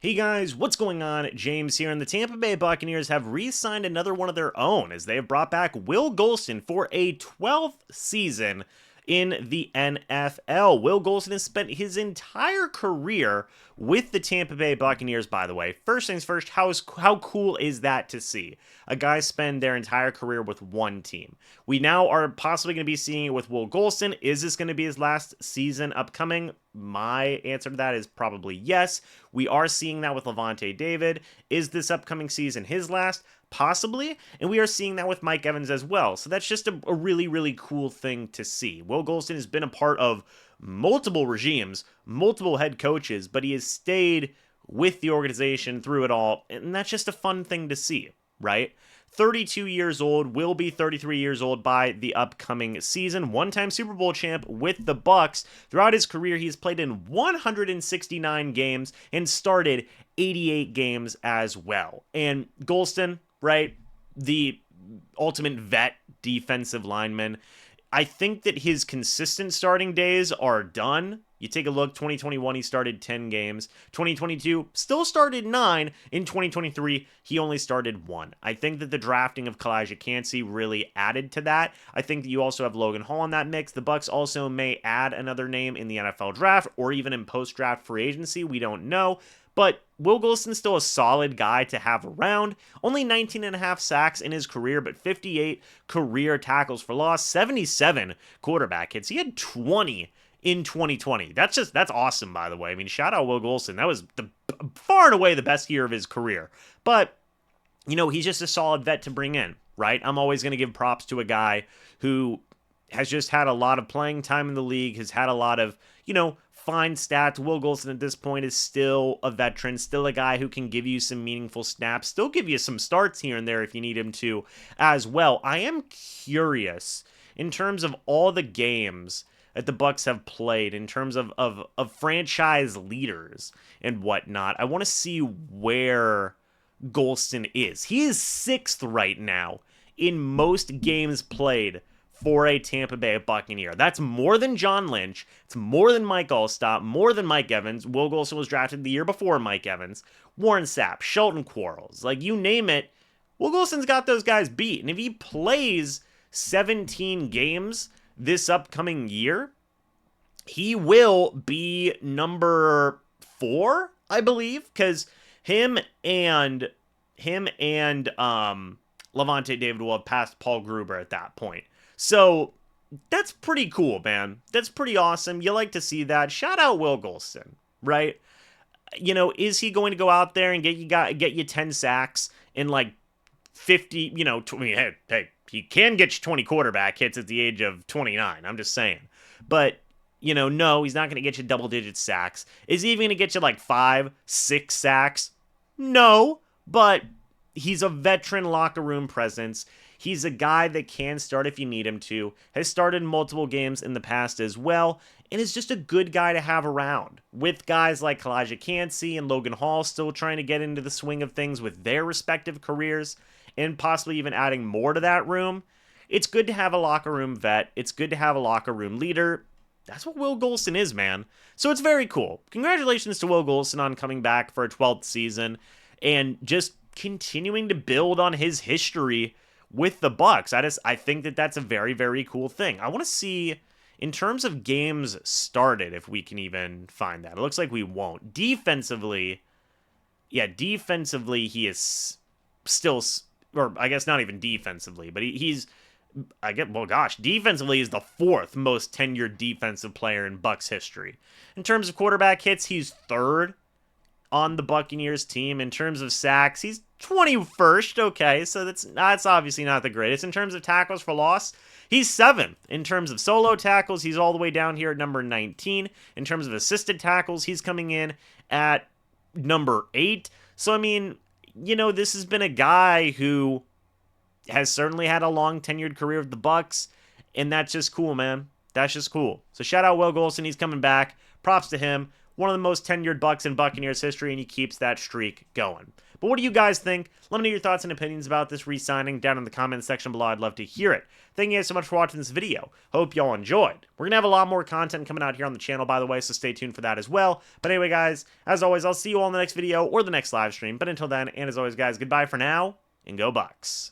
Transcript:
Hey guys, what's going on? James here, and the Tampa Bay Buccaneers have re-signed another one of their own as they have brought back Will Gholston for a 12th season in the NFL. Will Gholston has spent his entire career with the Tampa Bay Buccaneers, by the way. First things first, how cool is that to see? A guy spend their entire career with one team. We now are possibly going to be seeing it with Will Gholston. Is this going to be his last season upcoming? My answer to that is probably yes. We are seeing that with Lavonte David. Is this upcoming season his last? Possibly. And we are seeing that with Mike Evans as well. So that's just a really, really cool thing to see. Will Gholston has been a part of multiple regimes, multiple head coaches, but he has stayed with the organization through it all. And that's just a fun thing to see, right? 32 years old, will be 33 years old by the upcoming season. One-time Super Bowl champ with the Bucs. Throughout his career, he's played in 169 games and started 88 games as well. And Gholston, right, the ultimate vet defensive lineman, I think that his consistent starting days are done. You take a look, 2021, he started 10 games. 2022, still started 9. In 2023, he only started 1. I think that the drafting of Kalijah Kancey really added to that. I think that you also have Logan Hall in that mix. The Bucs also may add another name in the NFL draft or even in post-draft free agency. We don't know. But Will Gholston's still a solid guy to have around. Only 19.5 sacks in his career, but 58 career tackles for loss, 77 quarterback hits. He had 20 in 2020. That's awesome, by the way. I mean, shout out Will Gholston. That was far and away the best year of his career. But, you know, he's just a solid vet to bring in, right? I'm always going to give props to a guy who has just had a lot of playing time in the league, has had a lot of, you know, fine stats. Will Gholston at this point is still a veteran, still a guy who can give you some meaningful snaps, still give you some starts here and there if you need him to as well. I am curious in terms of all the games that the Bucs have played, in terms of franchise leaders and whatnot. I want to see where Gholston is. He is 6th right now in most games played for a Tampa Bay Buccaneer. That's more than John Lynch. It's more than Mike Allstott, more than Mike Evans. Will Gholston was drafted the year before Mike Evans. Warren Sapp, Shelton Quarles, like you name it, Will Gholston's got those guys beat. And if he plays 17 games this upcoming year, he will be number 4, I believe, because him and Lavonte David will have passed Paul Gruber at that point. So that's pretty cool, man. That's pretty awesome. You like to see that. Shout out Will Gholston, right? You know, is he going to go out there and get you 10 sacks in like 50, you know, hey, he can get you 20 quarterback hits at the age of 29. I'm just saying. But, you know, no, he's not going to get you double-digit sacks. Is he even going to get you like 5, 6 sacks? No, but he's a veteran locker room presence. He's a guy that can start if you need him to, has started multiple games in the past as well, and is just a good guy to have around. With guys like Kalijah Kancey and Logan Hall still trying to get into the swing of things with their respective careers, and possibly even adding more to that room, it's good to have a locker room vet. It's good to have a locker room leader. That's what Will Gholston is, man. So it's very cool. Congratulations to Will Gholston on coming back for a 12th season and just continuing to build on his history with the Bucs. I think that that's a very, very cool thing. I want to see, in terms of games started, if we can even find that. It looks like we won't. Defensively, he is still, or I guess not even defensively, but defensively he's the 4th most tenured defensive player in Bucs history. In terms of quarterback hits, he's 3rd on the Buccaneers team. In terms of sacks, he's 21st. Okay, so that's obviously not the greatest. In terms of tackles for loss, he's 7th. In terms of solo tackles, he's all the way down here at number 19. In terms of assisted tackles, he's coming in at number 8. So, I mean, you know, this has been a guy who has certainly had a long tenured career with the Bucs, and that's just cool, man. That's just cool. So shout out Will Gholston. He's coming back. Props to him. one of the most tenured Bucs in Buccaneers history, and he keeps that streak going. But what do you guys think? Let me know your thoughts and opinions about this re-signing down in the comments section below. I'd love to hear it. Thank you guys so much for watching this video. Hope y'all enjoyed. We're going to have a lot more content coming out here on the channel, by the way, so stay tuned for that as well. But anyway, guys, as always, I'll see you all in the next video or the next live stream. But until then, and as always, guys, goodbye for now, and go Bucs.